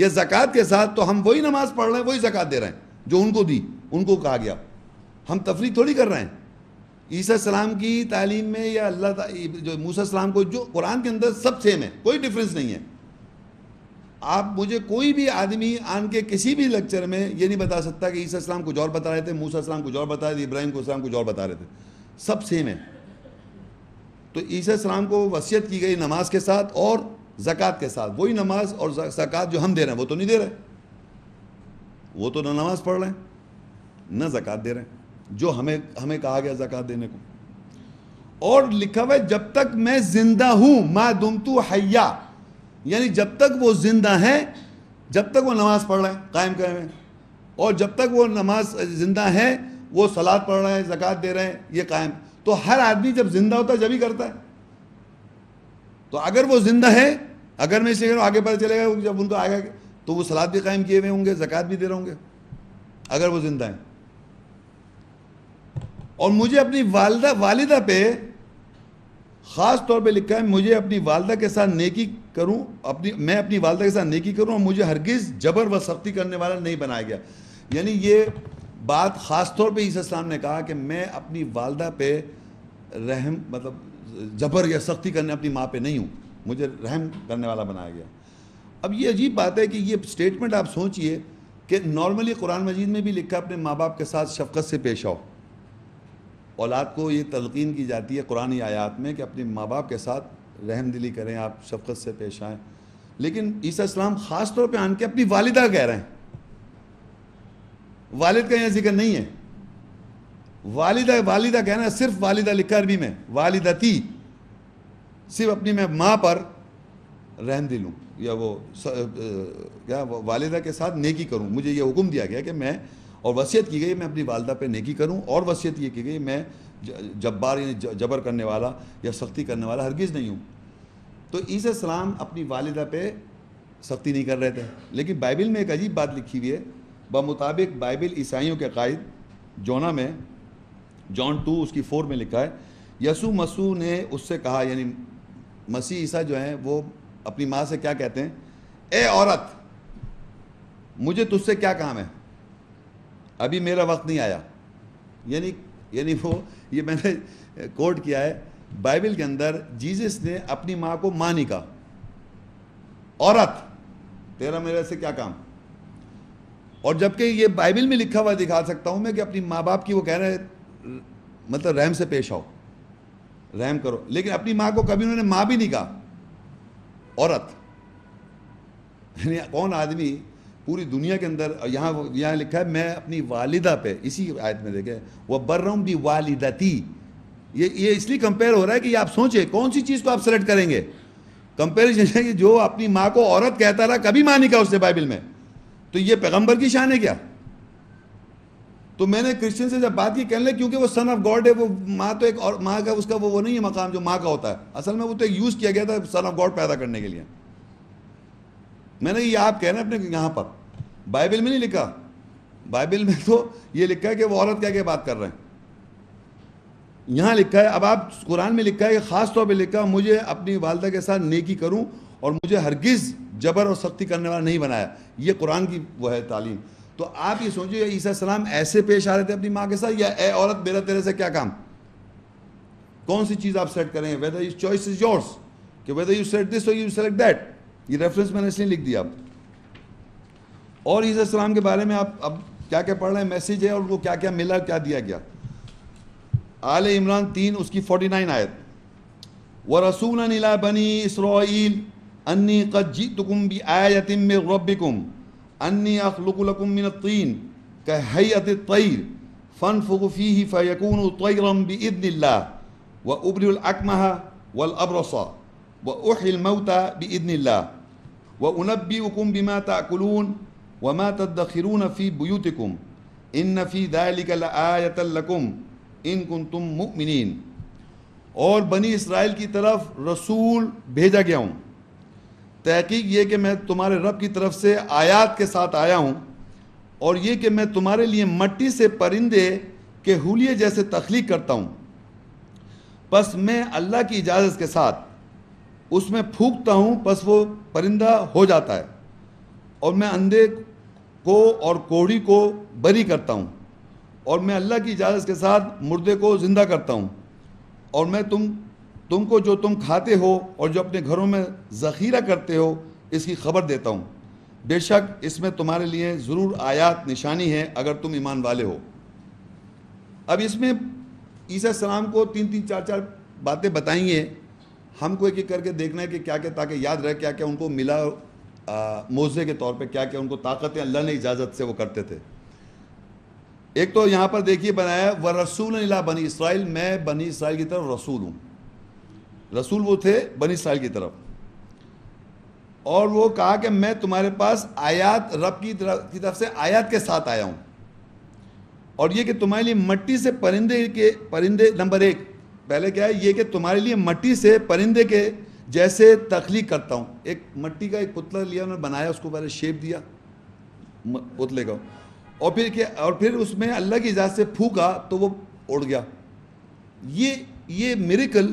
یا زکوٰۃ کے ساتھ، تو ہم وہی نماز پڑھ رہے ہیں، وہی زکوٰۃ دے رہے ہیں جو ان کو دی، ان کو کہا گیا. ہم تفریق تھوڑی کر رہے ہیں. عیسیٰ السلام کی تعلیم میں یا جو موسیٰ السلام کو جو قرآن کے اندر سب سیم ہے، کوئی ڈفرینس نہیں ہے. آپ مجھے کوئی بھی آدمی آن کے کسی بھی لیکچر میں یہ نہیں بتا سکتا کہ عیسیٰ السلام کچھ اور بتا رہے تھے، موسیٰ السلام کچھ اور بتا رہے تھے، ابراہیم السلام کچھ اور بتا رہے تھے. سب سیم ہے. تو عیسیٰ السلام کو وصیت کی گئی نماز کے ساتھ اور زکوٰۃ کے ساتھ. وہی نماز اور زکوٰۃ جو ہم دے رہے ہیں وہ تو نہیں دے رہے. وہ تو نہ نماز پڑھ رہے ہیں نہ زکوٰۃ دے رہے ہیں جو ہمیں کہا گیا زکوٰۃ دینے کو. اور لکھا ہوا ہے جب تک میں زندہ ہوں ما دمت حیا، یعنی جب تک وہ زندہ ہیں، جب تک وہ نماز پڑھ رہے ہیں قائم قائم ہیں، اور جب تک وہ نماز زندہ ہیں وہ صلاۃ پڑھ رہے ہیں، زکوٰۃ دے رہے ہیں، یہ قائم. تو ہر آدمی جب زندہ ہوتا ہے جب ہی کرتا ہے. تو اگر وہ زندہ ہے، اگر میں اس لیے آگے پتہ چلے گا جب ان کو آئے گا تو وہ صلاۃ بھی قائم کیے ہوئے ہوں گے، زکوٰۃ بھی دے رہے ہوں گے اگر وہ زندہ ہیں. اور مجھے اپنی والدہ پہ خاص طور پہ لکھا ہے، مجھے اپنی والدہ کے ساتھ نیکی کروں، میں اپنی والدہ کے ساتھ نیکی کروں، اور مجھے ہرگز جبر و سختی کرنے والا نہیں بنایا گیا. یعنی یہ بات خاص طور پہ عیسیٰ السلام نے کہا کہ میں اپنی والدہ پہ رحم، مطلب جبر یا سختی کرنے اپنی ماں پہ نہیں ہوں، مجھے رحم کرنے والا بنایا گیا. اب یہ عجیب بات ہے کہ یہ سٹیٹمنٹ آپ سوچئے کہ نارملی قرآن مجید میں بھی لکھا اپنے ماں باپ کے ساتھ شفقت سے پیش آؤ. اولاد کو یہ تلقین کی جاتی ہے قرآنی آیات میں کہ اپنے ماں باپ کے ساتھ رحم دلی کریں، آپ شفقت سے پیش آئیں. لیکن عیسیٰ السلام خاص طور پہ آن کے اپنی والدہ کہہ رہے ہیں. والد کا یہاں ذکر نہیں ہے. والدہ کہنا ہے، صرف والدہ لکھا عربی میں، والدتی، صرف اپنی میں ماں پر رحم دل ہوں، یا وہ کیا والدہ کے ساتھ نیکی کروں. مجھے یہ حکم دیا گیا کہ میں، اور وصیت کی گئی میں اپنی والدہ پہ نیکی کروں، اور وصیت یہ کی گئی میں جبار یعنی جبر کرنے والا یا سختی کرنے والا ہرگز نہیں ہوں. تو عیسیٰ السلام اپنی والدہ پہ سختی نہیں کر رہے تھے. لیکن بائبل میں ایک عجیب بات لکھی ہوئی ہے. بمطابق بائبل عیسائیوں کے قائد جونا میں جان 2 اس کی 4 میں لکھا ہے، یسوع مسیح نے اس سے کہا، یعنی مسیح عیسیٰ جو ہیں وہ اپنی ماں سے کیا کہتے ہیں؟ اے عورت، مجھے تجھ سے کیا کام ہے، ابھی میرا وقت نہیں آیا. یعنی وہ یہ میں نے کوٹ کیا ہے بائبل کے اندر، جیزس نے اپنی ماں کو ماں نہیں کہا، عورت تیرا میرے سے کیا کام. اور جبکہ یہ بائبل میں لکھا ہوا دکھا سکتا ہوں میں کہ اپنی ماں باپ کی وہ کہہ رہے مطلب رحم سے پیش آؤ، رحم کرو. لیکن اپنی ماں کو کبھی انہوں نے ماں بھی نہیں کہا، عورت. یعنی کون آدمی پوری دنیا کے اندر، یہاں لکھا ہے میں اپنی والدہ پہ، اسی آیت میں دیکھیں وہ برم بھی والدتی. یہ اس لیے کمپیئر ہو رہا ہے کہ یہ آپ سوچیں کون سی چیز کو آپ سلیکٹ کریں گے. کمپیریزن ہے کہ جو اپنی ماں کو عورت کہتا رہا، کبھی ماں نہیں کہا اس نے بائبل میں، تو یہ پیغمبر کی شان ہے کیا؟ تو میں نے کرسچن سے جب بات کی کہنے لگے کیونکہ وہ سن آف گاڈ ہے، وہ ماں تو ایک اور ماں کا اس کا وہ نہیں ہے مقام جو ماں کا ہوتا ہے. اصل میں وہ تو یوز کیا گیا تھا سن آف گاڈ پیدا کرنے کے لیے. میں نے یہ آپ کہہ رہے ہیں اپنے یہاں پر، بائبل میں نہیں لکھا. بائبل میں تو یہ لکھا ہے کہ وہ عورت کیا بات کر رہے ہیں. یہاں لکھا ہے، اب آپ قرآن میں لکھا ہے کہ خاص طور پہ لکھا مجھے اپنی والدہ کے ساتھ نیکی کروں اور مجھے ہرگز جبر اور سختی کرنے والا نہیں بنایا. یہ قرآن کی وہ ہے تعلیم. تو آپ یہ سوچیے عیسیٰ السلام ایسے پیش آ رہے تھے اپنی ماں کے ساتھ، یا اے عورت میرا تیرے سے کیا کام؟ کون سی چیز آپ سیٹ کریں گے؟ whether your choice is yours کہ whether you select this or you select that. یہ ریفرنس میں نے اس لیے لکھ دیا. اور عیسیٰ السلام کے بارے میں آپ اب کیا کیا پڑھ رہے ہیں، میسیج ہے اور وہ کیا کیا ملا، کیا دیا گیا. آل عمران 3 اس کی 49 آیت، وَرَسُولًا إِلَىٰ بَنِي إِسْرَائِيلَ أَنِّي قَدْ جِئْتُكُمْ بِآيَةٍ مِّن رَّبِّكُمْ أَنِّي أَخْلُقُ لَكُم مِّنَ الطِّينِ كَهَيْئَةِ الطَّيْرِ فَانفُخُ فِيهِ فَيَكُونُ طَيْرًا بِإِذْنِ اللَّهِ وَأُبْرِئُ الْأَكْمَهَ وَالْأَبْرَصَ وَأُحْيِي الْمَوْتَىٰ بِإِذْنِ اللَّهِ وَأُنَبِّئُكُم بِمَا تَأْكُلُونَ وَمَا تَدَّخِرُونَ فِي بُيُوتِكُمْ إِنَّ فِي ذَلِكَ لَآيَةً لَكُمْ ان کنتم مؤمنین. اور بنی اسرائیل کی طرف رسول بھیجا گیا ہوں. تحقیق یہ کہ میں تمہارے رب کی طرف سے آیات کے ساتھ آیا ہوں، اور یہ کہ میں تمہارے لیے مٹی سے پرندے کے حلیے جیسے تخلیق کرتا ہوں، پس میں اللہ کی اجازت کے ساتھ اس میں پھونکتا ہوں، پس وہ پرندہ ہو جاتا ہے، اور میں اندھے کو اور کوڑی کو بری کرتا ہوں، اور میں اللہ کی اجازت کے ساتھ مردے کو زندہ کرتا ہوں، اور میں تم کو جو تم کھاتے ہو اور جو اپنے گھروں میں ذخیرہ کرتے ہو اس کی خبر دیتا ہوں، بے شک اس میں تمہارے لیے ضرور آیات نشانی ہے اگر تم ایمان والے ہو۔ اب اس میں عیسیٰ السلام کو 3-4 باتیں بتائیں ہیں، ہم کو ایک ایک کر کے دیکھنا ہے کہ کیا کیا، تاکہ یاد رہے کیا کیا ان کو ملا معجزے کے طور پہ، کیا کیا ان کو طاقتیں اللہ نے اجازت سے وہ کرتے تھے۔ ایک تو یہاں پر دیکھیے بنایا وَرَسُولًا إِلَىٰ بنی اسرائیل، میں بنی اسرائیل کی طرف رسول ہوں۔ رسول وہ تھے بنی اسرائیل کی طرف، اور وہ کہا کہ میں تمہارے پاس آیات، رب کی طرف سے آیات کے ساتھ آیا ہوں، اور یہ کہ تمہارے لیے مٹی سے پرندے نمبر 1 پہلے کیا ہے یہ کہ تمہارے لیے مٹی سے پرندے کے جیسے تخلیق کرتا ہوں۔ ایک مٹی کا ایک پتلا لیا انہوں نے بنایا، اس کو پہلے شیپ دیا پتلے کا، اور پھر اس میں اللہ کی اجازت سے پھونکا تو وہ اڑ گیا۔ یہ میریکل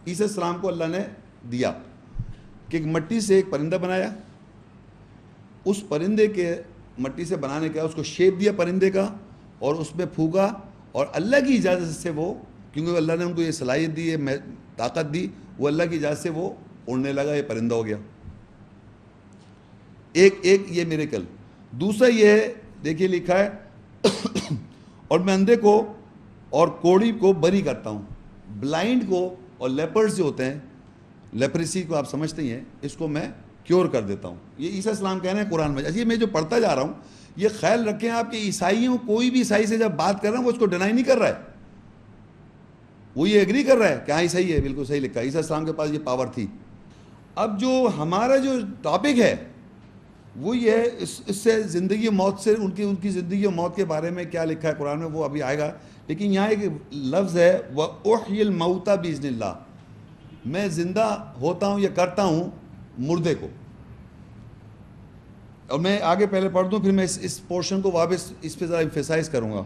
عیسیٰ السلام کو اللہ نے دیا کہ مٹی سے ایک پرندہ بنایا، اس پرندے کے مٹی سے بنانے کا اس کو شیپ دیا پرندے کا، اور اس میں پھونکا، اور اللہ کی اجازت سے وہ، کیونکہ اللہ نے ان کو یہ صلاحیت دی، یہ طاقت دی، وہ اللہ کی اجازت سے وہ اڑنے لگا، یہ پرندہ ہو گیا۔ ایک یہ میریکل۔ دوسرا یہ ہے، دیکھیے لکھا ہے اور میں اندھے کو اور کوڑی کو بری کرتا ہوں، بلائنڈ کو اور لیپرز جو ہوتے ہیں، لیپریسی کو آپ سمجھتے ہی ہیں، اس کو میں کیور کر دیتا ہوں۔ یہ عیسیٰ السلام کہہ رہے ہیں قرآن میں۔ اچھا میں جو پڑھتا جا رہا ہوں، یہ خیال رکھیں آپ کہ عیسائیوں، کوئی بھی عیسائی سے جب بات کر رہا ہے وہ اس کو ڈینائی نہیں کر رہا ہے، وہ یہ ایگری کر رہا ہے کہ ہاں صحیح ہے، بالکل صحیح لکھا ہے، عیسیٰ السلام کے پاس یہ پاور تھی۔ اب جو ہمارا جو ٹاپک ہے وہ یہ ہے، اس سے زندگی و موت سے، ان کی زندگی و موت کے بارے میں کیا لکھا ہے قرآن میں وہ ابھی آئے گا، لیکن یہاں ایک لفظ ہے وَأُحْيِي الْمَوْتَى بِإِذْنِ اللَّهِ، میں زندہ ہوتا ہوں یا کرتا ہوں مردے کو۔ اور میں آگے پہلے پڑھ دوں، پھر میں اس پورشن کو واپس اس پہ ذرا ایمفیسائز کروں گا۔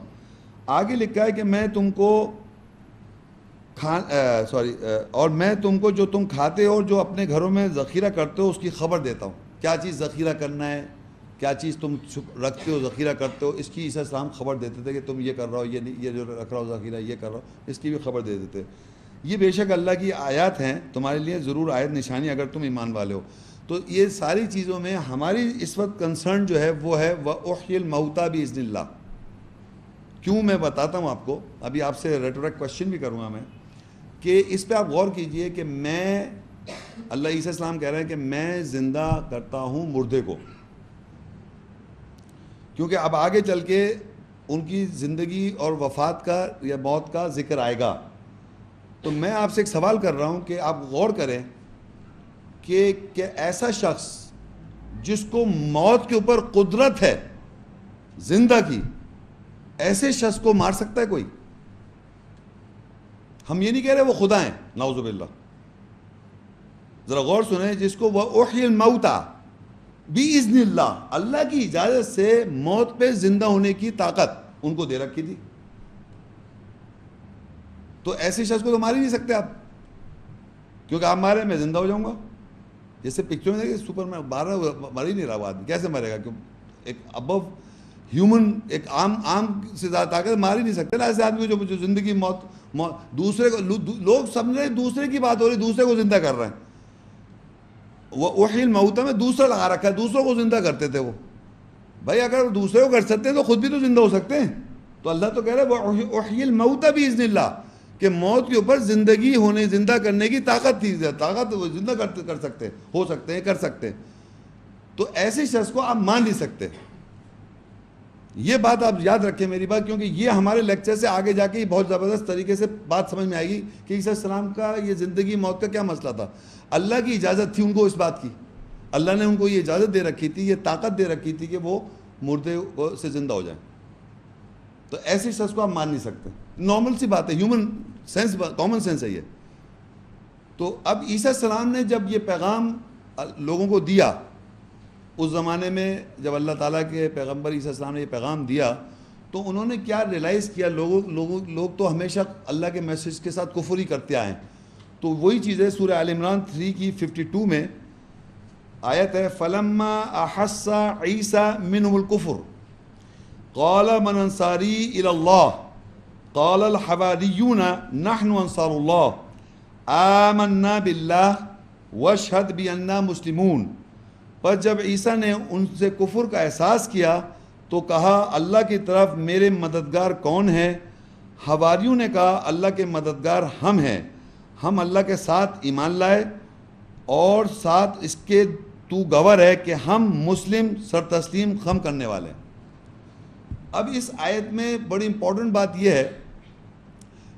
آگے لکھا ہے کہ میں تم کو اور میں تم کو جو تم کھاتے ہو اور جو اپنے گھروں میں ذخیرہ کرتے ہو اس کی خبر دیتا ہوں۔ کیا چیز ذخیرہ کرنا ہے، کیا چیز تم رکھتے ہو، ذخیرہ کرتے ہو، اس کی عیسیٰ السلام خبر دیتے تھے کہ تم یہ کر رہا ہو، یہ جو رکھ رہا ہو ذخیرہ، یہ کر رہا ہو، اس کی بھی خبر دے دیتے۔ یہ بے شک اللہ کی آیات ہیں، تمہارے لیے ضرور آیت نشانی اگر تم ایمان والے ہو۔ تو یہ ساری چیزوں میں ہماری اس وقت کنسرن جو ہے وہ ہے وَأُحْيِي الْمَوْتَى بِإِذْنِ اللَّهِ۔ کیوں میں بتاتا ہوں آپ کو، ابھی آپ سے ریٹورک کوشچن بھی کروں گا میں، کہ اس پہ آپ غور کیجئے کہ میں، اللہ عیسیٰ السلام کہہ رہے ہیں کہ میں زندہ کرتا ہوں مردے کو، کیونکہ اب آگے چل کے ان کی زندگی اور وفات کا یا موت کا ذکر آئے گا۔ تو میں آپ سے ایک سوال کر رہا ہوں کہ آپ غور کریں کہ ایسا شخص جس کو موت کے اوپر قدرت ہے زندہ کی، ایسے شخص کو مار سکتا ہے کوئی؟ ہم یہ نہیں کہہ رہے وہ خدا ہیں، نعوذ باللہ، ذرا غور سنیں، جس کو وَأُحْيِي الْمَوْتَى بِإِذْنِ اللَّهِ، اللہ کی اجازت سے موت پہ زندہ ہونے کی طاقت ان کو دے رکھی تھی، تو ایسے شخص کو تو مار ہی نہیں سکتے آپ، کیونکہ آپ مارے میں زندہ ہو جاؤں گا۔ جیسے پکچر میں دیکھیں سپر میں مر ہی نہیں رہا وہ آدمی، کیسے مرے گا؟ کیوں ایک ابو ہیومن، ایک عام سے زیادہ طاقت مار ہی نہیں سکتے نا ایسے آدمی کو جو زندگی موت دوسرے کو، لوگ سمجھ رہے ہیں دوسرے کی بات ہو رہی، دوسرے کو زندہ کر رہے ہیں۔ وہ وحی الموت میں دوسرا لگا رکھا ہے، دوسروں کو زندہ کرتے تھے وہ۔ بھائی اگر دوسرے کو کر سکتے ہیں تو خود بھی تو زندہ ہو سکتے ہیں۔ تو اللہ تو کہہ رہا ہے وحی الموت باذن اللہ، کہ موت کے اوپر زندگی ہونے، زندہ کرنے کی طاقت تھی، طاقت وہ زندہ کر سکتے، ہو سکتے ہیں، کر سکتے ہیں۔ تو ایسے شخص کو آپ مان نہیں سکتے۔ یہ بات آپ یاد رکھیں میری بات، کیونکہ یہ ہمارے لیکچر سے آگے جا کے بہت زبردست طریقے سے بات سمجھ میں آئے گی کہ عیسیٰ السلام کا یہ زندگی موت کا کیا مسئلہ تھا۔ اللہ کی اجازت تھی ان کو اس بات کی، اللہ نے ان کو یہ اجازت دے رکھی تھی، یہ طاقت دے رکھی تھی کہ وہ مردے سے زندہ ہو جائیں۔ تو ایسے شخص کو آپ مان نہیں سکتے، نارمل سی بات ہے، ہیومن سینس، کامن سینس ہے یہ۔ تو اب عیسیٰ السلام نے جب یہ پیغام لوگوں کو دیا، اس زمانے میں جب اللہ تعالیٰ کے پیغمبر عیسیٰ السلام نے یہ پیغام دیا، تو انہوں نے کیا ریلائز کیا، لوگ تو ہمیشہ اللہ کے میسیج کے ساتھ کفر ہی کرتے آئے ہیں۔ تو وہی چیز ہے سورہ آل عمران 3 کی 52 میں آیت ہے فلما احس عیسی منهم الکفر قال من انصاری الی اللہ قال الحواریون نحن انصار اللہ آمنا باللہ واشہد بأننا مسلمون. پر جب عیسیٰ نے ان سے کفر کا احساس کیا تو کہا اللہ کی طرف میرے مددگار کون ہے؟ حواریوں نے کہا اللہ کے مددگار ہم ہیں، ہم اللہ کے ساتھ ایمان لائے اور ساتھ اس کے تو گواہ ہے کہ ہم مسلم سر تسلیم خم کرنے والے ہیں. اب اس آیت میں بڑی امپورٹنٹ بات یہ ہے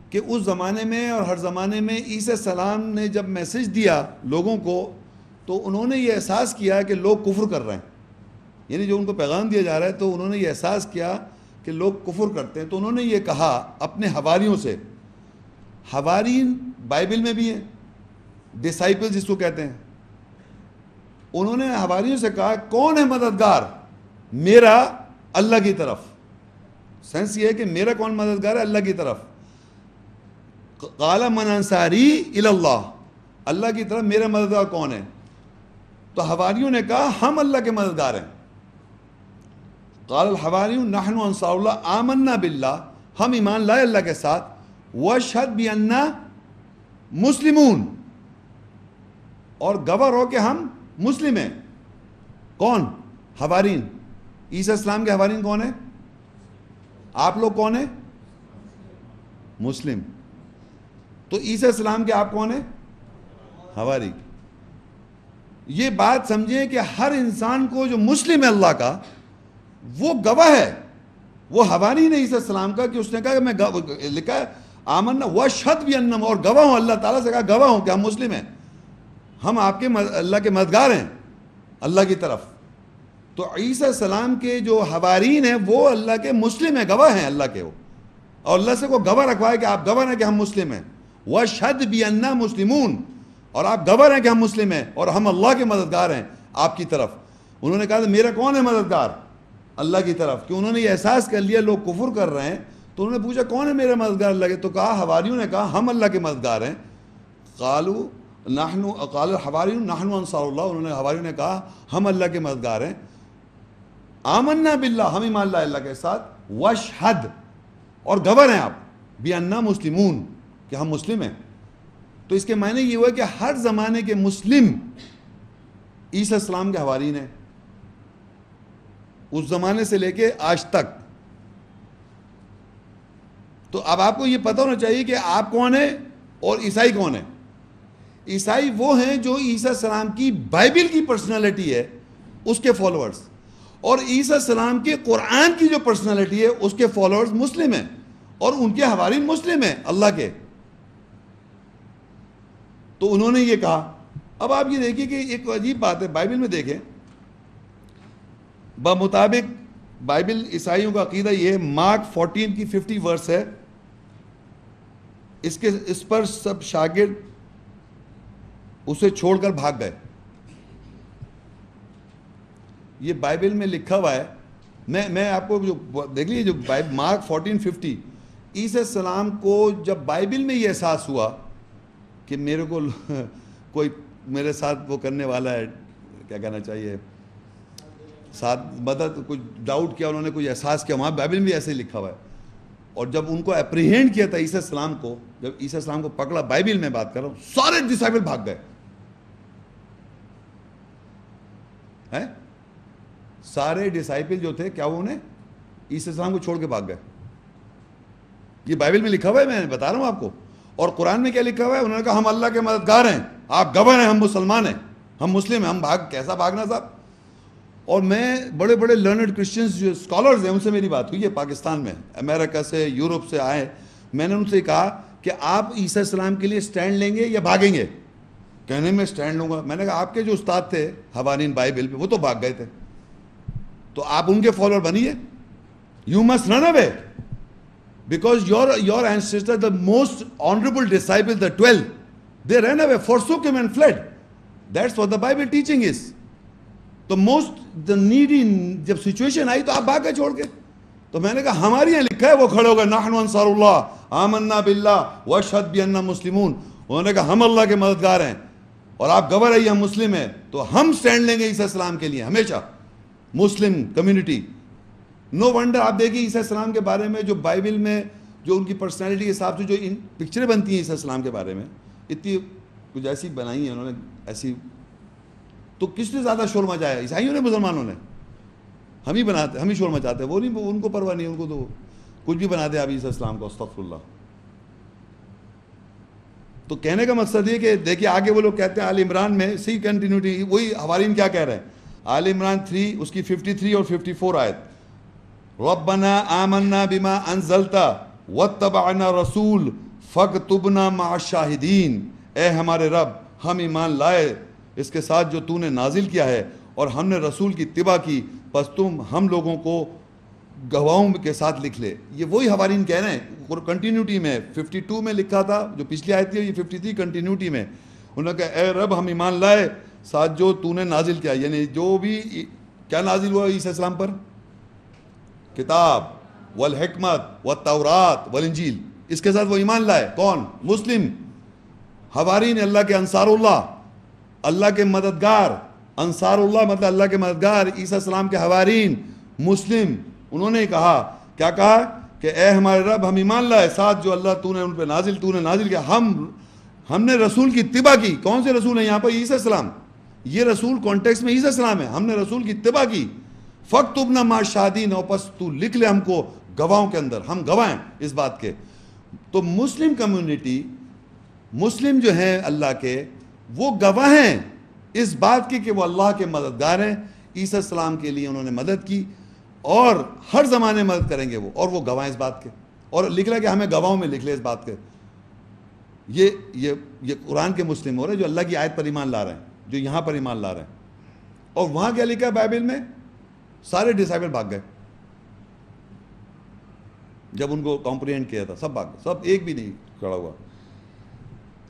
کہ اس زمانے میں اور ہر زمانے میں عیسیٰ السلام نے جب میسج دیا لوگوں کو تو انہوں نے یہ احساس کیا کہ لوگ کفر کر رہے ہیں، یعنی جو ان کو پیغام دیا جا رہا ہے تو انہوں نے یہ احساس کیا کہ لوگ کفر کرتے ہیں. تو انہوں نے یہ کہا اپنے حواریوں سے، حوارین بائبل میں بھی ہیں، ڈسائپل جس کو کہتے ہیں، انہوں نے حواریوں سے کہا کون ہے مددگار میرا اللہ کی طرف. سینس یہ ہے کہ میرا کون مددگار ہے اللہ کی طرف. قال من انصاری الی اللہ، اللہ کی طرف میرا مددگار کون ہے؟ تو حواریوں نے کہا ہم اللہ کے مددگار ہیں. قال الحواریون نحن انصار اللہ آمنا باللہ، ہم ایمان لائے اللہ کے ساتھ، واشہد بأننا مسلمون، اور گواہ رہو کہ ہم مسلم ہیں. کون؟ حوارین. عیسیٰ السلام کے حوارین کون ہیں؟ آپ لوگ کون ہیں؟ مسلم. تو عیسیٰ السلام کے آپ کون ہیں؟ حواری. یہ بات سمجھیں کہ ہر انسان کو جو مسلم ہے اللہ کا وہ گواہ ہے، وہ حواری نے عیسیٰ السلام کا، کہ اس نے کہا کہ میں لکھا ہے آمنا واشہد بأننا، اور گواہ ہوں، اللہ تعالیٰ سے کہا گواہ ہوں کہ ہم مسلم ہیں، ہم آپ کے اللہ کے مددگار ہیں اللہ کی طرف. تو عیسیٰ السلام کے جو حوارین ہیں وہ اللہ کے مسلم ہیں، گواہ ہیں اللہ کے، وہ اور اللہ سے کو گواہ رکھوائے کہ آپ گواہ ہیں کہ ہم مسلم ہیں. واشہد بأننا مسلمون، اور آپ گواہ ہیں کہ ہم مسلم ہیں اور ہم اللہ کے مددگار ہیں آپ کی طرف. انہوں نے کہا میرا کون ہے مددگار اللہ کی طرف، کہ انہوں نے یہ احساس کر لیا لوگ کفر کر رہے ہیں. تو انہوں نے پوچھا کون ہے میرا مددگار اللہ کے؟ تو کہا حواریوں نے کہا ہم اللہ کے مددگار ہیں. قال الحواریون نحن انصار اللہ، انہوں نے حواریوں نے کہا ہم اللہ کے مددگار ہیں. آمنا باللہ، ہم ایمان لائے اللہ کے ساتھ، واشہد، اور گواہ ہیں آپ، بأننا مسلمون، کہ ہم مسلم ہیں. تو اس کے معنی یہ ہوا کہ ہر زمانے کے مسلم عیسیٰ السلام کے حوارین ہیں، اس زمانے سے لے کے آج تک. تو اب آپ کو یہ پتہ ہونا چاہیے کہ آپ کون ہیں اور عیسائی کون ہیں. عیسائی وہ ہیں جو عیسیٰ السلام کی بائبل کی پرسنالٹی ہے اس کے فالوورز، اور عیسیٰ السلام کے قرآن کی جو پرسنالٹی ہے اس کے فالوورز مسلم ہیں اور ان کے حوارین مسلم ہیں اللہ کے. تو انہوں نے یہ کہا. اب آپ یہ دیکھیے کہ ایک عجیب بات ہے بائبل میں، دیکھیں بمطابق بائبل عیسائیوں کا عقیدہ یہ ہے، مارک 14 کی 50 ورس ہے، اس پر سب شاگرد اسے چھوڑ کر بھاگ گئے. یہ بائبل میں لکھا ہوا ہے. میں آپ کو جو دیکھ لیجیے جو مارک 14:50، عیسیٰ السلام کو جب بائبل میں یہ احساس ہوا کہ میرے کو کوئی میرے ساتھ وہ کرنے والا ہے، کیا کہنا چاہیے، ساتھ مدد، کچھ ڈاؤٹ کیا انہوں نے، کوئی احساس کیا، وہاں بائبل میں بھی ایسے لکھا ہوا ہے. اور جب ان کو اپریہینڈ کیا تھا عیسیٰ السلام کو، جب عیسیٰ السلام کو پکڑا، بائبل میں بات کر رہا ہوں، سارے ڈسائپل بھاگ گئے ہیں. سارے ڈسائپل جو تھے کیا انہیں عیسیٰ السلام کو چھوڑ کے بھاگ گئے. یہ بائبل میں لکھا ہوا ہے، میں بتا رہا ہوں آپ کو. اور قرآن میں کیا لکھا ہوا ہے؟ انہوں نے کہا ہم اللہ کے مددگار ہیں، آپ گواہ ہیں، ہم مسلمان ہیں، ہم مسلم ہیں. ہم کیسا بھاگنا صاحب. اور میں بڑے بڑے لرنڈ کرسچنز جو اسکالرز ہیں ان سے میری بات ہوئی ہے پاکستان میں، امریکہ سے، یورپ سے آئے. میں نے ان سے کہا کہ آپ عیسیٰ السلام کے لیے سٹینڈ لیں گے یا بھاگیں گے؟ کہنے میں سٹینڈ لوں گا. میں نے کہا آپ کے جو استاد تھے حوارین بائبل پہ وہ تو بھاگ گئے تھے، تو آپ ان کے فالوور بنیے. You must run away because your ancestors, the most honorable disciples, the 12, they ran away, forsook him and fled. That's what the Bible teaching is. The needy, جب سچویشن آئی تو آپ بھاگ گئے چھوڑ کے. تو میں نے کہا ہمارے یہاں لکھا ہے، وہ کھڑے ہو گئے، نحن انصار اللہ آمنا باللہ واشہد بأننا مسلمون. انہوں نے کہا ہم اللہ کے مددگار ہیں اور آپ گواہ رہیے ہم مسلم ہیں, تو ہم سٹینڈ لیں گے عیسیٰ السلام کے لیے ہمیشہ, مسلم کمیونٹی. نو ونڈر آپ دیکھیے عیسیٰ السلام کے بارے میں جو بائبل میں جو ان کی پرسنالٹی کے حساب سے جو ان پکچریں بنتی ہیں عیسیٰ السلام کے بارے میں, اتنی کچھ ایسی بنائی ہیں انہوں نے ایسی, تو کس نے زیادہ شور مچایا, عیسائیوں نے مسلمانوں نے؟ ہم ہی بناتے, ہم ہی شور مچاتے ہیں, وہ نہیں, ان کو پرواہ نہیں, ان کو تو کچھ بھی بنا دے آپ عیسیٰ السلام کو, استغفر اللہ. تو کہنے کا مقصد یہ کہ دیکھیے آگے وہ لوگ کہتے ہیں آل عمران میں سی کنٹینیوٹی, وہی حوارین کیا کہہ رہے ہیں, آل عمران 3 اس کی 53 اور 54 آیت, ربنا آمنا بما انزلت واتبعنا رسول فاکتبنا مع الشاہدین, اے ہمارے رب ہم ایمان لائے اس کے ساتھ جو تو نے نازل کیا ہے اور ہم نے رسول کی اتباع کی, پس تم ہم لوگوں کو گواہوں کے ساتھ لکھ لے. یہ وہی حوارین کہہ رہے ہیں کنٹینیوٹی میں, 52 میں لکھا تھا جو پچھلی آیت تھی, یہ 53 کنٹینیوٹی میں. انہوں نے کہا اے رب ہم ایمان لائے ساتھ جو تو نے نازل کیا, یعنی جو بھی کیا نازل ہوا عیسیٰ السلام پر, کتاب والحکمت والتورات والانجیل, اس کے ساتھ وہ ایمان لائے. کون؟ مسلم حوارین, اللہ کے انصار اللہ, اللہ کے مددگار. انصار اللہ مطلب اللہ کے مددگار, عیسیٰ السلام کے حوارین مسلم. انہوں نے کہا, کیا کہا کہ اے ہمارے رب ہم ایمان لائے ساتھ جو اللہ تو نے ان پہ تو نے نازل کیا, ہم نے رسول کی اتباع کی. کون سے رسول ہیں یہاں پر؟ عیسیٰ السلام. یہ رسول کانٹیکس میں عیسیٰ السلام ہے, ہم نے رسول کی اتباع کی. فاکتبنا مع الشاہدین, اور پس تو لکھ لے ہم کو گواہوں کے اندر, ہم گواہ ہیں اس بات کے. تو مسلم کمیونٹی, مسلم جو ہیں اللہ کے, وہ گواہ ہیں اس بات کی کہ وہ اللہ کے مددگار ہیں. عیسیٰ السلام کے لیے انہوں نے مدد کی اور ہر زمانے مدد کریں گے وہ, اور وہ گواہ اس بات کے. اور لکھ رہا کہ ہمیں گواہوں میں لکھ لے اس بات کے. یہ قرآن کے مسلم ہو رہے ہیں جو اللہ کی آیت پر ایمان لا رہے ہیں, جو یہاں پر ایمان لا رہے ہیں. اور وہاں کیا لکھا ہے بائبل میں؟ سارے ڈسائپل بھاگ گئے جب ان کو کمپریہنڈ کیا تھا, سب بھاگ گئے, سب ایک بھی نہیں کھڑا ہوا.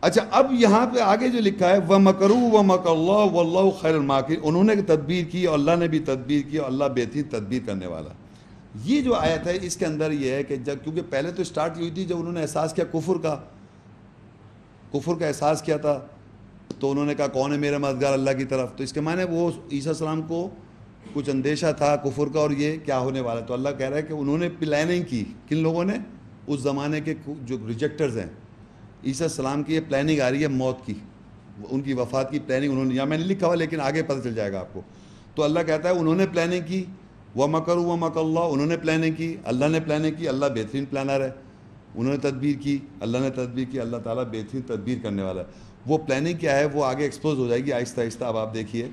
اچھا اب یہاں پہ آگے جو لکھا ہے وَمَكَرُوا وَمَكَرَ اللَّهُ وَاللَّهُ خَيْرُ الْمَاكِرِينَ, انہوں نے تدبیر کی اور اللہ نے بھی تدبیر کی اور اللہ بہترین تدبیر کرنے والا. یہ جو آیت ہے اس کے اندر یہ ہے کہ جب, کیونکہ پہلے تو سٹارٹ ہوئی تھی جب انہوں نے احساس کیا کفر کا احساس کیا تھا, تو انہوں نے کہا کون ہے میرا مددگار اللہ کی طرف. تو اس کے معنی وہ عیسیٰ السلام کو کچھ اندیشہ تھا کفر کا اور یہ کیا ہونے والا. تو اللہ کہہ رہا ہے کہ انہوں نے پلاننگ کی. کن لوگوں نے؟ اس زمانے کے جو ریجیکٹرز ہیں عیسیٰ السلام کی. یہ پلاننگ آ رہی ہے موت کی, ان کی وفات کی پلاننگ انہوں نے, یہاں میں نے لکھا ہوا لیکن آگے پتہ چل جائے گا آپ کو. تو اللہ کہتا ہے انہوں نے پلاننگ کی, وَمَكَرُوا وَمَكَرَ اللَّهُ, انہوں نے پلاننگ کی, اللہ نے پلاننگ کی, اللہ بہترین پلانر ہے. انہوں نے تدبیر کی, اللہ نے تدبیر کی, اللہ تعالیٰ بہترین تدبیر کرنے والا ہے. وہ پلاننگ کیا ہے وہ آگے ایکسپوز ہو جائے گی آہستہ آہستہ, اب آپ دیکھیے.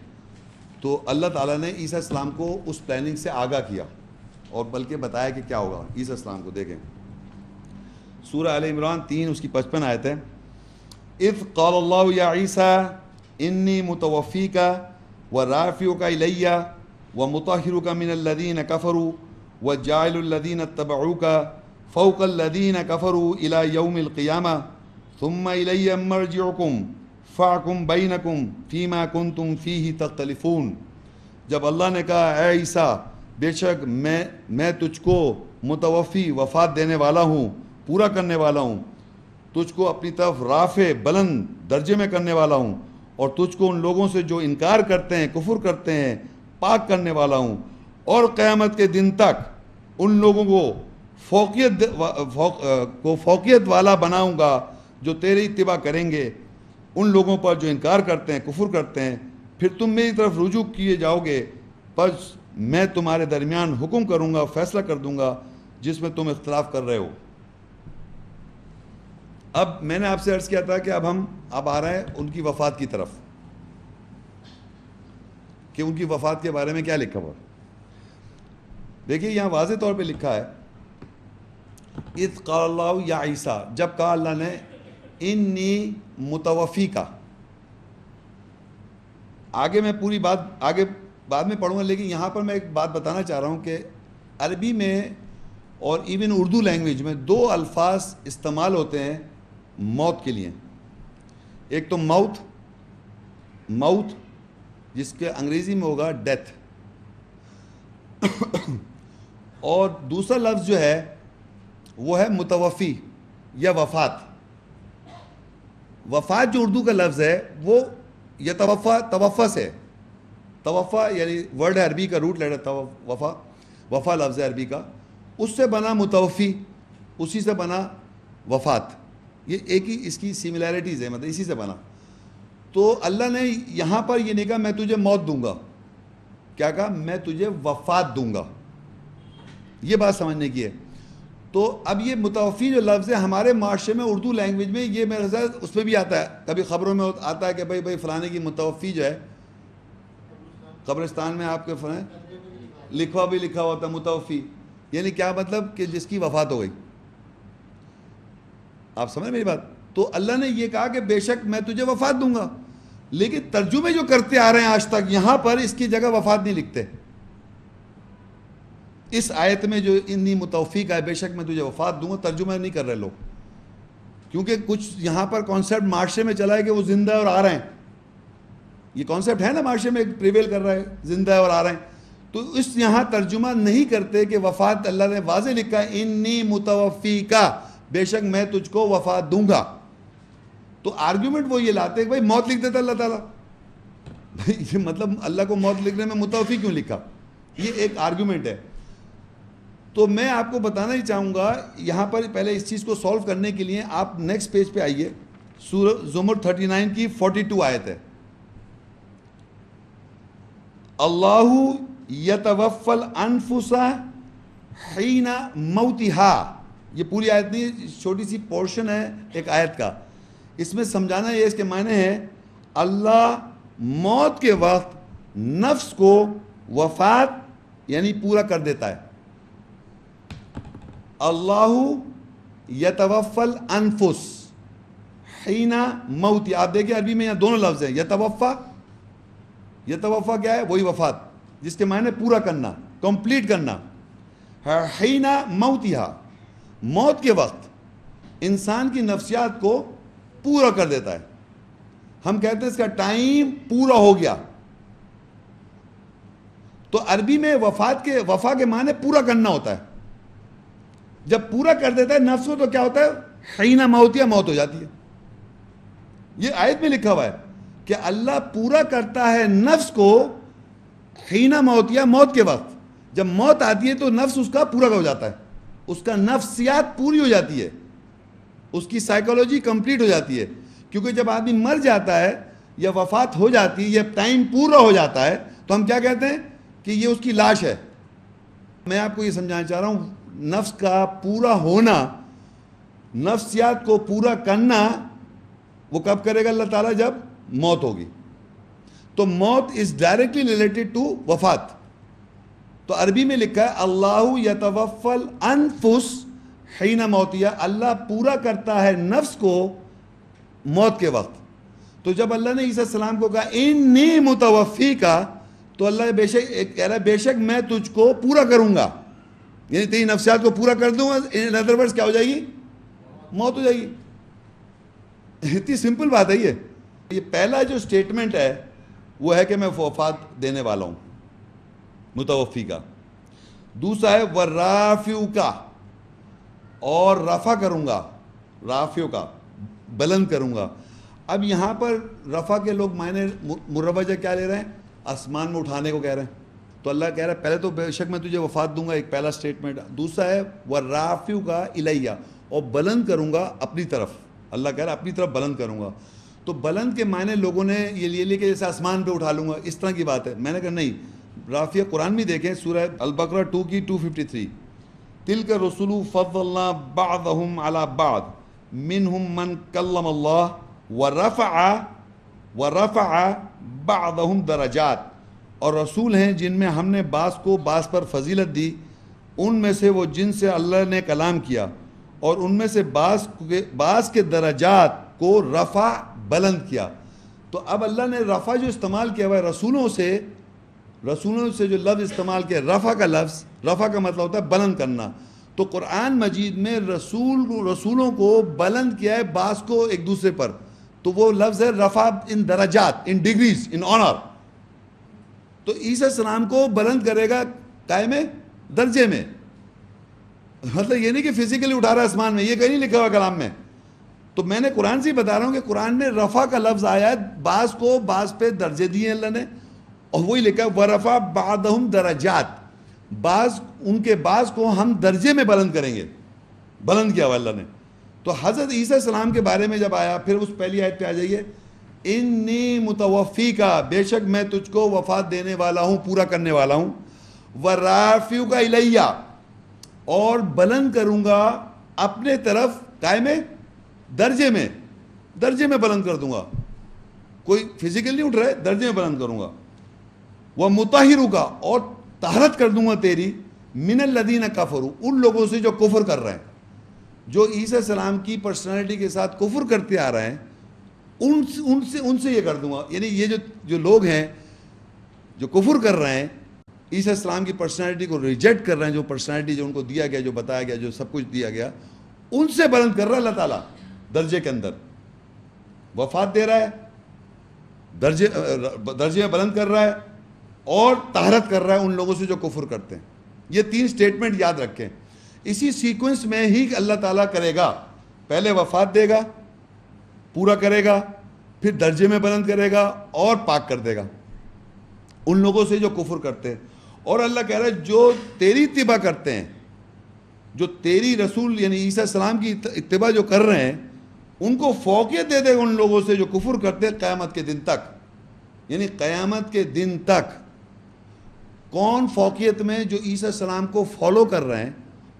تو اللہ تعالیٰ نے عیسیٰ السلام کو اس پلاننگ سے آگاہ کیا اور بلکہ بتایا کہ کیا ہوگا عیسیٰ السلام کو. دیکھیں سورہ آل عمران 3 اس کی 55 آیت ہے, اذ قال اللہ یا عیسیٰ انی متوفیک ورافعک الی ومطہرک من الذین کفروا وجاعل الذین اتبعوک فوق الذین کفروا الی یوم القیامہ ثم الی مرجعکم فاحکم بینکم فیما کنتم فیہ تختلفون. جب اللہ نے کہا اے عیسیٰ بے شک میں تجھ کو متوفی وفات دینے والا ہوں, پورا کرنے والا ہوں, تجھ کو اپنی طرف رافع بلند درجے میں کرنے والا ہوں, اور تجھ کو ان لوگوں سے جو انکار کرتے ہیں کفر کرتے ہیں پاک کرنے والا ہوں, اور قیامت کے دن تک ان لوگوں کو فوقیت والا بناؤں گا جو تیری اتباع کریں گے ان لوگوں پر جو انکار کرتے ہیں کفر کرتے ہیں. پھر تم میری طرف رجوع کیے جاؤ گے, پس میں تمہارے درمیان حکم کروں گا, فیصلہ کر دوں گا جس میں تم اختلاف کر رہے ہو. اب میں نے آپ سے عرض کیا تھا کہ اب آ رہا ہے ان کی وفات کی طرف, کہ ان کی وفات کے بارے میں کیا لکھا ہوا. دیکھیے یہاں واضح طور پہ لکھا ہے اذ قال اللہ یا عیسیٰ, جب کہا اللہ نے انی متوفی کا. آگے میں پوری بات آگے بعد میں پڑھوں گا, لیکن یہاں پر میں ایک بات بتانا چاہ رہا ہوں کہ عربی میں اور ایون اردو لینگویج میں 2 الفاظ استعمال ہوتے ہیں موت کے لیے. ایک تو موت جس کے انگریزی میں ہوگا ڈیتھ, اور دوسرا لفظ جو ہے وہ ہے متوفی یا وفات. وفات جو اردو کا لفظ ہے وہ یہ توفا سے، توفا یعنی ورڈ عربی کا روٹ لیٹر وفا، وفا لفظ عربی کا، اس سے بنا متوفی، اسی سے بنا وفات، یہ ایک ہی اس کی سملیرٹیز ہے، مطلب اسی سے بنا. تو اللہ نے یہاں پر یہ نہیں کہا میں تجھے موت دوں گا، کیا کہا؟ میں تجھے وفات دوں گا. یہ بات سمجھنے کی ہے. تو اب یہ متوفی جو لفظ ہے ہمارے معاشرے میں اردو لینگویج میں یہ میرے خیال اس میں بھی آتا ہے، کبھی خبروں میں آتا ہے کہ بھائی فلانے کی متوفی جو ہے قبرستان میں آپ کے لکھا ہوتا ہے متوفی، یعنی کیا مطلب کہ جس کی وفات ہو گئی. آپ سمجھ میری بات؟ تو اللہ نے یہ کہا کہ بے شک میں تجھے وفات دوں گا، لیکن ترجمے جو کرتے آ رہے ہیں آج تک یہاں پر اس کی جگہ وفات نہیں لکھتے. اس آیت میں جو انی متوفی کا ہے بے شک میں تجھے وفات دوں گا، ترجمہ نہیں کر رہے لوگ، کیونکہ کچھ یہاں پر کانسیپٹ معاشرے میں چلا ہے کہ وہ زندہ ہے اور آ رہے ہیں. یہ کانسیپٹ ہے نا معاشرے میں پریویل کر رہا ہے، زندہ ہے اور آ رہے ہیں. تو اس یہاں ترجمہ نہیں کرتے کہ وفات اللہ نے واضح لکھا ہے انی متوفی کا، بے شک میں تجھ کو وفات دوں گا. تو آرگیومنٹ وہ یہ لاتے کہ بھائی موت لکھ دیتا اللہ تعالیٰ، یہ مطلب اللہ کو موت لکھنے میں متوفی کیوں لکھا؟ یہ ایک آرگیومنٹ ہے. تو میں آپ کو بتانا ہی چاہوں گا یہاں پر پہلے اس چیز کو سولو کرنے کے لیے آپ نیکسٹ پیج پہ آئیے. سورہ زمر 39 کی 42 آیت ہے. اللہ یتوفی الانفس حین موتہا، یہ پوری آیت نہیں، چھوٹی سی پورشن ہے ایک آیت کا. اس میں سمجھانا یہ اس کے معنی ہے اللہ موت کے وقت نفس کو وفات یعنی پورا کر دیتا ہے. اللہ یتوفی الانفس حین موت، آپ دیکھیں عربی میں یہاں دونوں لفظ ہیں. یتوفا کیا ہے؟ وہی وفات جس کے معنی پورا کرنا، کمپلیٹ کرنا. حین موتہا، موت کے وقت انسان کی نفسیات کو پورا کر دیتا ہے. ہم کہتے ہیں اس کا ٹائم پورا ہو گیا. تو عربی میں وفا کے معنی پورا کرنا ہوتا ہے. جب پورا کر دیتا ہے نفس کو تو کیا ہوتا ہے؟ حین موتہا، موت ہو جاتی ہے. یہ آیت میں لکھا ہوا ہے کہ اللہ پورا کرتا ہے نفس کو حین موتہا، موت کے وقت. جب موت آتی ہے تو نفس اس کا پورا ہو جاتا ہے، اس کا نفسیات پوری ہو جاتی ہے، اس کی سائیکالوجی کمپلیٹ ہو جاتی ہے. کیونکہ جب آدمی مر جاتا ہے یا وفات ہو جاتی ہے یا ٹائم پورا ہو جاتا ہے تو ہم کیا کہتے ہیں کہ یہ اس کی لاش ہے. میں آپ کو یہ سمجھانا چاہ رہا ہوں نفس کا پورا ہونا، نفسیات کو پورا کرنا وہ کب کرے گا اللہ تعالیٰ؟ جب موت ہوگی. تو موت از ڈائریکٹلی ریلیٹڈ ٹو وفات. تو عربی میں لکھا ہے اللہ یتوفی الانفس حین موتہا، اللہ پورا کرتا ہے نفس کو موت کے وقت. تو جب اللہ نے عیسیٰ السلام کو کہا انی متوفی کا، تو اللہ بے شک کہہ رہا ہے بے شک میں تجھ کو پورا کروں گا، یعنی تیری نفسیات کو پورا کر دوں گا. ان ادر ورڈز کیا ہو جائے گی؟ موت ہو جائے گی. اتنی سمپل بات ہے یہ پہلا جو سٹیٹمنٹ ہے وہ ہے کہ میں وفات دینے والا ہوں، متوفی کا. دوسرا ہے ورافعو کا، اور رفع کروں گا، رافعو کا بلند کروں گا. اب یہاں پر رفع کے لوگ معنی مروجہ کیا لے رہے ہیں؟ آسمان میں اٹھانے کو کہہ رہے ہیں. تو اللہ کہہ رہا ہے پہلے تو بے شک میں تجھے وفات دوں گا، ایک پہلا سٹیٹمنٹ. دوسرا ہے ورافعو کا الیہ، اور بلند کروں گا اپنی طرف. اللہ کہہ رہا ہے اپنی طرف بلند کروں گا. تو بلند کے معنی لوگوں نے یہ لیے کہ جیسے آسمان پہ اٹھا لوں گا، اس طرح کی بات ہے. میں نے کہا نہیں، رافعہ قرآن میں دیکھیں سورہ البقرہ 2 کی 253، تلک الرسل فضلنا بعضهم على بعض منهم من کلم اللہ ورفع بعضهم درجات. اور رسول ہیں جن میں ہم نے بعض کو بعض پر فضیلت دی، ان میں سے وہ جن سے اللہ نے کلام کیا، اور ان میں سے بعض کے درجات کو رفع بلند کیا. تو اب اللہ نے رفع جو استعمال کیا ہوا ہے رسولوں سے جو لفظ استعمال کیا، رفع کا لفظ، رفع کا مطلب ہوتا ہے بلند کرنا. تو قرآن مجید میں رسولوں کو بلند کیا ہے بعض کو ایک دوسرے پر. تو وہ لفظ ہے رفع ان درجات، ان ڈگریز، ان آنر. تو عیسیٰ السلام کو بلند کرے گا قائم درجے میں. مطلب یہ نہیں کہ فزیکلی اٹھا رہا ہے آسمان میں، یہ کہیں نہیں لکھا ہوا کلام میں. تو میں نے قرآن سے بتا رہا ہوں کہ قرآن میں رفع کا لفظ آیا ہے، بعض کو بعض پہ درجے دیے اللہ نے، اور وہی لکھا ہے وَرَفَعَ بَعْضَهُمْ دَرَجَاتٍ، بعض ان کے بعض کو ہم درجے میں بلند کریں گے، بلند کیا ہوا اللہ نے۔ تو حضرت عیسیٰ السلام کے بارے میں جب آیا، پھر اس پہلی آیت پہ آ جائیے، انی متوفیکا، بے شک میں تجھ کو وفات دینے والا ہوں، پورا کرنے والا ہوں، ورافعک الیہ، اور بلند کروں گا اپنے طرف، قائم درجے میں بلند کر دوں گا، کوئی فزیکل نہیں اٹھ رہا ہے، درجے میں بلند کروں گا، ومطہرک، اور طہارت کر دوں گا تیری، من الذین کفروا، ان لوگوں سے جو کفر کر رہے ہیں، جو عیسیٰ السلام کی پرسنالٹی کے ساتھ کفر کرتے آ رہے ہیں، ان سے یہ کر دوں گا، یعنی یہ جو لوگ ہیں جو کفر کر رہے ہیں، عیسیٰ السلام کی پرسنالٹی کو ریجیکٹ کر رہے ہیں، جو پرسنالٹی جو ان کو دیا گیا، جو بتایا گیا، جو سب کچھ دیا گیا، ان سے بلند کر رہا ہے اللہ تعالیٰ درجے کے اندر، وفات دے رہا ہے، درجے میں بلند کر رہا ہے، اور طہارت کر رہا ہے ان لوگوں سے جو کفر کرتے ہیں۔ یہ 3 سٹیٹمنٹ یاد رکھیں، اسی سیکوینس میں ہی اللہ تعالیٰ کرے گا، پہلے وفات دے گا، پورا کرے گا، پھر درجے میں بلند کرے گا، اور پاک کر دے گا ان لوگوں سے جو کفر کرتے ہیں۔ اور اللہ کہہ رہا ہے جو تیری اتباع کرتے ہیں، جو تیری رسول یعنی عیسیٰ السلام کی اتباع جو کر رہے ہیں، ان کو فوقیت دے دے گا ان لوگوں سے جو کفر کرتے ہیں قیامت کے دن تک، یعنی قیامت کے دن تک۔ کون فوقیت میں؟ جو عیسیٰ السلام کو فالو کر رہے ہیں،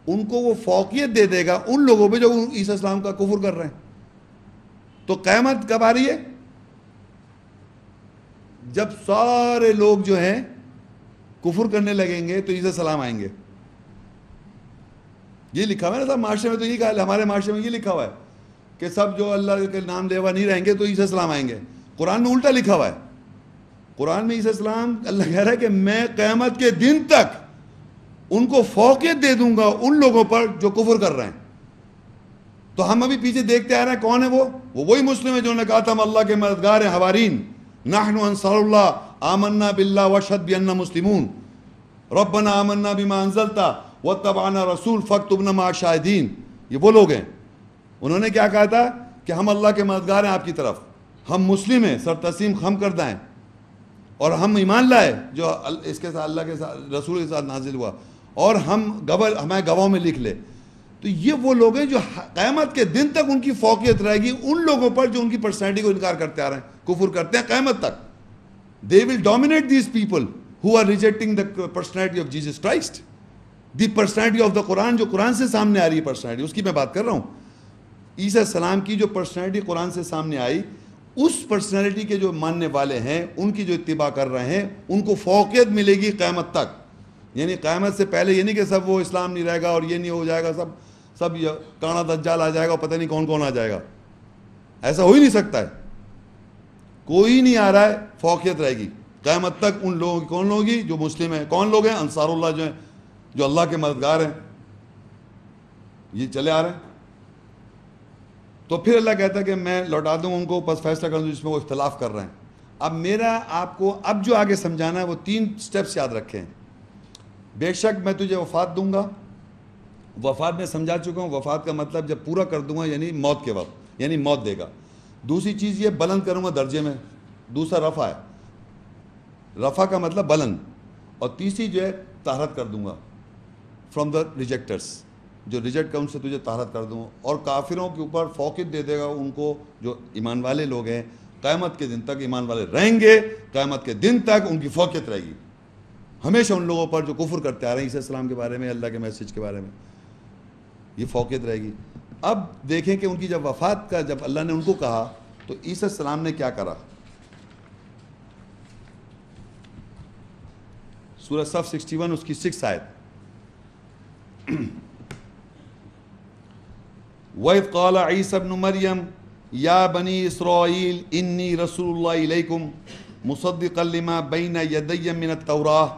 ان کو وہ فوقیت دے دے گا ان لوگوں پہ جو عیسیٰ السلام کا کفر کر رہے ہیں۔ تو قیامت کب آ رہی ہے؟ جب سارے لوگ جو ہیں کفر کرنے لگیں گے تو عیسیٰ السلام آئیں گے۔ یہ لکھا ہوا ہے نا صاحب، معاشرے میں تو یہ کہا ہے، ہمارے معاشرے میں یہ لکھا ہوا ہے کہ سب جو اللہ کے نام لیوا نہیں رہیں گے تو عیسیٰ السلام آئیں گے۔ قرآن میں الٹا لکھا ہوا ہے، قرآن میں عیسیٰ السلام، اللہ کہہ رہا ہے کہ میں قیامت کے دن تک ان کو فوقیت دے دوں گا ان لوگوں پر جو کفر کر رہے ہیں۔ تو ہم ابھی پیچھے دیکھتے آ رہے ہیں، کون ہے وہ وہی مسلم ہے جو نے کہا تھا ہم اللہ کے مددگار ہیں، حوارین، نحن انصار اللہ، آمنا باللہ واشہد بأننا مسلمون، ربنا آمنا بما انزلتا واتبعنا رسول فاکتبنا مع الشاہدین۔ یہ وہ لوگ ہیں، انہوں نے کیا کہا تھا کہ ہم اللہ کے مددگار ہیں آپ کی طرف، ہم مسلم ہیں، سر تسلیم خم کردہ ہیں، اور ہم ایمان لائے جو اس کے ساتھ اللہ کے ساتھ رسول کے ساتھ نازل ہوا، اور ہمیں گواہوں میں لکھ لے۔ تو یہ وہ لوگ ہیں جو قیامت کے دن تک ان کی فوقیت رہے گی ان لوگوں پر جو ان کی پرسنالٹی کو انکار کرتے آ رہے ہیں، کفر کرتے ہیں قیامت تک۔ They will dominate these people who are rejecting the personality of Jesus Christ. The personality of the Quran، جو قرآن سے سامنے آ رہی ہے پرسنالٹی، اس کی میں بات کر رہا ہوں۔ عیسیٰ السلام کی جو پرسنالٹی قرآن سے سامنے آئی، اس پرسنالٹی کے جو ماننے والے ہیں، ان کی جو اتباع کر رہے ہیں، ان کو فوقیت ملے گی قیامت تک۔ یعنی قیامت سے پہلے یہ نہیں کہ سب وہ اسلام نہیں رہے گا اور یہ نہیں ہو جائے گا، سب کانا دجال آ جائے گا اور پتہ نہیں کون کون آ جائے گا، ایسا ہو ہی نہیں سکتا ہے، کوئی نہیں آ رہا ہے، فوقیت رہے گی قیامت تک ان لوگوں کی۔ کون لوگ گی؟ جو مسلم ہیں۔ کون لوگ ہیں؟ انصار اللہ جو ہیں، جو اللہ کے مددگار ہیں، یہ چلے آ رہے ہیں۔ تو پھر اللہ کہتا ہے کہ میں لوٹا دوں ان کو، پس فیصلہ کر دوں جس میں وہ اختلاف کر رہے ہیں۔ اب میرا آپ کو اب جو آگے سمجھانا ہے وہ 3 سٹیپس یاد رکھیں۔ بے شک میں تجھے وفات دوں گا، وفات میں سمجھا چکا ہوں، وفات کا مطلب جب پورا کر دوں گا یعنی موت کے وقت، یعنی موت دے گا۔ دوسری چیز یہ بلند کروں گا درجے میں، دوسرا رفع ہے، رفع کا مطلب بلند، اور تیسری جو ہے طہارت کر دوں گا فرام دا ریجیکٹرس، جو ریجیکٹ کر ان سے تجھے طہارت کر دوں، اور کافروں کے اوپر فوقیت دے دے گا ان کو جو ایمان والے لوگ ہیں، قیامت کے دن تک ایمان والے رہیں گے، قیامت کے دن تک ان کی فوقیت رہے گی ہمیشہ ان لوگوں پر جو کفر کرتے آ رہے ہیں عیسیٰ السلام کے بارے میں، اللہ کے میسج کے بارے میں، یہ فوقیت رہے گی۔ اب دیکھیں کہ ان کی جب وفات کا جب اللہ نے ان کو کہا تو عیسیٰ السلام نے کیا کرا۔ سورہ صف 61 اس کی 6 آیت، وَإِذْ قَالَ عِيسَى ابْنُ مَرْيَمَ يَا بَنِي إِسْرَائِيلَ إِنِّي رَسُولُ اللَّهِ إِلَيْكُمْ مُصَدِّقًا لِمَا بَيْنَ يَدَيَّ مِنَ التَّوْرَاةِ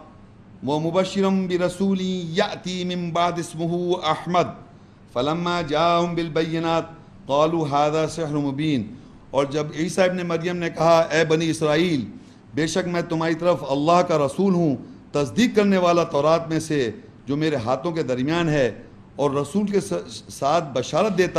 وَمُبَشِّرًا بِرَسُولٍ يَأْتِي مِن بَعْدِ اسْمُهُ أَحْمَدُ فَلَمَّا جَاءَهُم بِالْبَيِّنَاتِ قَالُوا هَذَا سِحْرٌ مُبِينٌ۔ اور جب عیسیٰ ابن مریم نے کہا اے بنی اسرائیل، بے شک میں تمہاری طرف اللہ کا رسول ہوں، تصدیق کرنے والا تورات میں سے جو میرے ہاتھوں کے درمیان ہے، اور رسول کے ساتھ بشارت دیتا ہوں